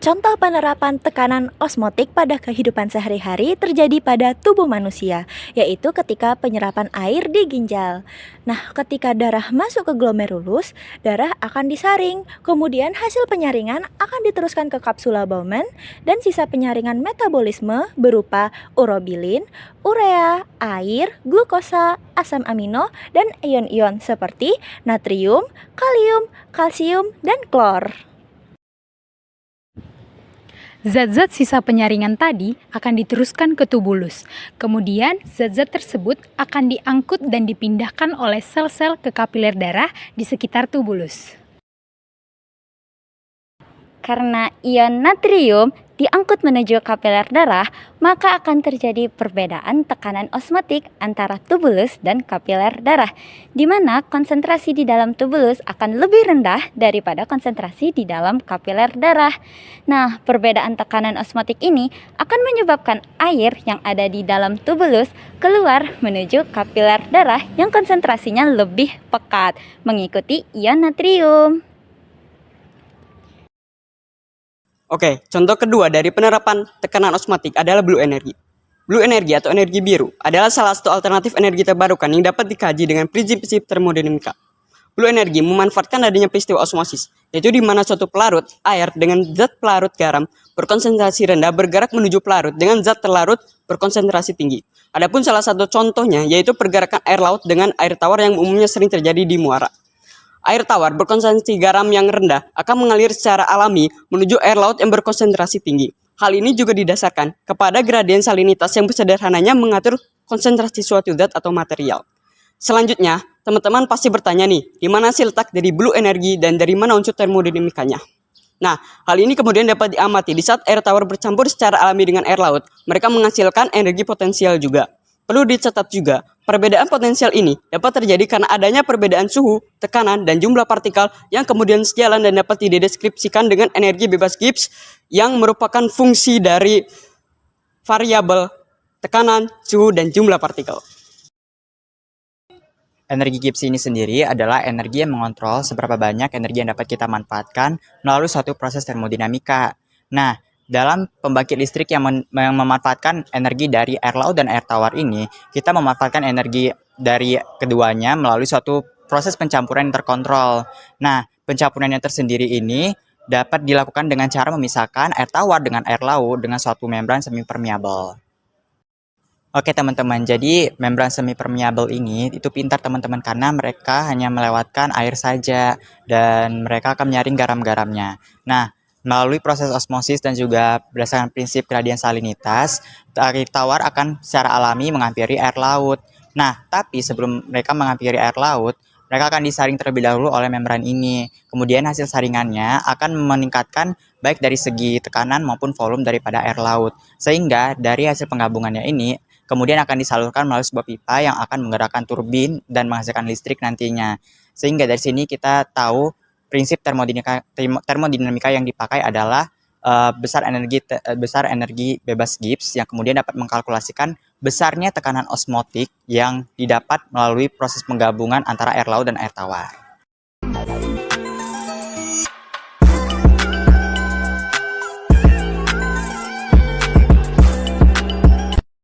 Contoh penerapan tekanan osmotik pada kehidupan sehari-hari terjadi pada tubuh manusia, yaitu ketika penyerapan air di ginjal. Nah, ketika darah masuk ke glomerulus, darah akan disaring, kemudian hasil penyaringan akan diteruskan ke kapsula Bowman, dan sisa penyaringan metabolisme berupa urobilin, urea, air, glukosa, asam amino, dan ion-ion seperti natrium, kalium, kalsium, dan klor. Zat-zat sisa penyaringan tadi akan diteruskan ke tubulus. Kemudian, zat-zat tersebut akan diangkut dan dipindahkan oleh sel-sel ke kapiler darah di sekitar tubulus. Karena ion natrium diangkut menuju kapiler darah, maka akan terjadi perbedaan tekanan osmotik antara tubulus dan kapiler darah, di mana konsentrasi di dalam tubulus akan lebih rendah daripada konsentrasi di dalam kapiler darah. Nah, perbedaan tekanan osmotik ini akan menyebabkan air yang ada di dalam tubulus keluar menuju kapiler darah yang konsentrasinya lebih pekat, mengikuti ion natrium. Oke, contoh kedua dari penerapan tekanan osmotik adalah blue energy. Blue energy atau energi biru adalah salah satu alternatif energi terbarukan yang dapat dikaji dengan prinsip-prinsip termodinamika. Blue energy memanfaatkan adanya peristiwa osmosis, yaitu di mana suatu pelarut air dengan zat pelarut garam berkonsentrasi rendah bergerak menuju pelarut dengan zat terlarut berkonsentrasi tinggi. Adapun salah satu contohnya yaitu pergerakan air laut dengan air tawar yang umumnya sering terjadi di muara. Air tawar berkonsentrasi garam yang rendah akan mengalir secara alami menuju air laut yang berkonsentrasi tinggi. Hal ini juga didasarkan kepada gradien salinitas yang sederhananya mengatur konsentrasi suatu zat atau material. Selanjutnya, teman-teman pasti bertanya nih, di mana sih letak dari blue energy dan dari mana unsur termodinamikanya? Nah, hal ini kemudian dapat diamati di saat air tawar bercampur secara alami dengan air laut, mereka menghasilkan energi potensial juga. Perlu dicatat juga, perbedaan potensial ini dapat terjadi karena adanya perbedaan suhu, tekanan, dan jumlah partikel yang kemudian sejalan dan dapat dideskripsikan dengan energi bebas Gibbs yang merupakan fungsi dari variabel tekanan, suhu, dan jumlah partikel. Energi Gibbs ini sendiri adalah energi yang mengontrol seberapa banyak energi yang dapat kita manfaatkan melalui suatu proses termodinamika. Nah, dalam pembangkit listrik yang memanfaatkan energi dari air laut dan air tawar ini, kita memanfaatkan energi dari keduanya melalui suatu proses pencampuran yang terkontrol. Nah, pencampuran yang tersendiri ini dapat dilakukan dengan cara memisahkan air tawar dengan air laut dengan suatu membran semi-permeable. Oke teman-teman, jadi membran semi-permeable ini itu pintar teman-teman karena mereka hanya melewatkan air saja dan mereka akan menyaring garam-garamnya. Nah, melalui proses osmosis dan juga berdasarkan prinsip gradien salinitas, air tawar akan secara alami menghampiri air laut. Nah, tapi sebelum mereka menghampiri air laut, mereka akan disaring terlebih dahulu oleh membran ini. Kemudian hasil saringannya akan meningkatkan baik dari segi tekanan maupun volume daripada air laut. Sehingga dari hasil penggabungannya ini, kemudian akan disalurkan melalui sebuah pipa yang akan menggerakkan turbin dan menghasilkan listrik nantinya. Sehingga dari sini kita tahu prinsip termodinamika yang dipakai adalah besar energi bebas Gibbs yang kemudian dapat mengkalkulasikan besarnya tekanan osmotik yang didapat melalui proses penggabungan antara air laut dan air tawar.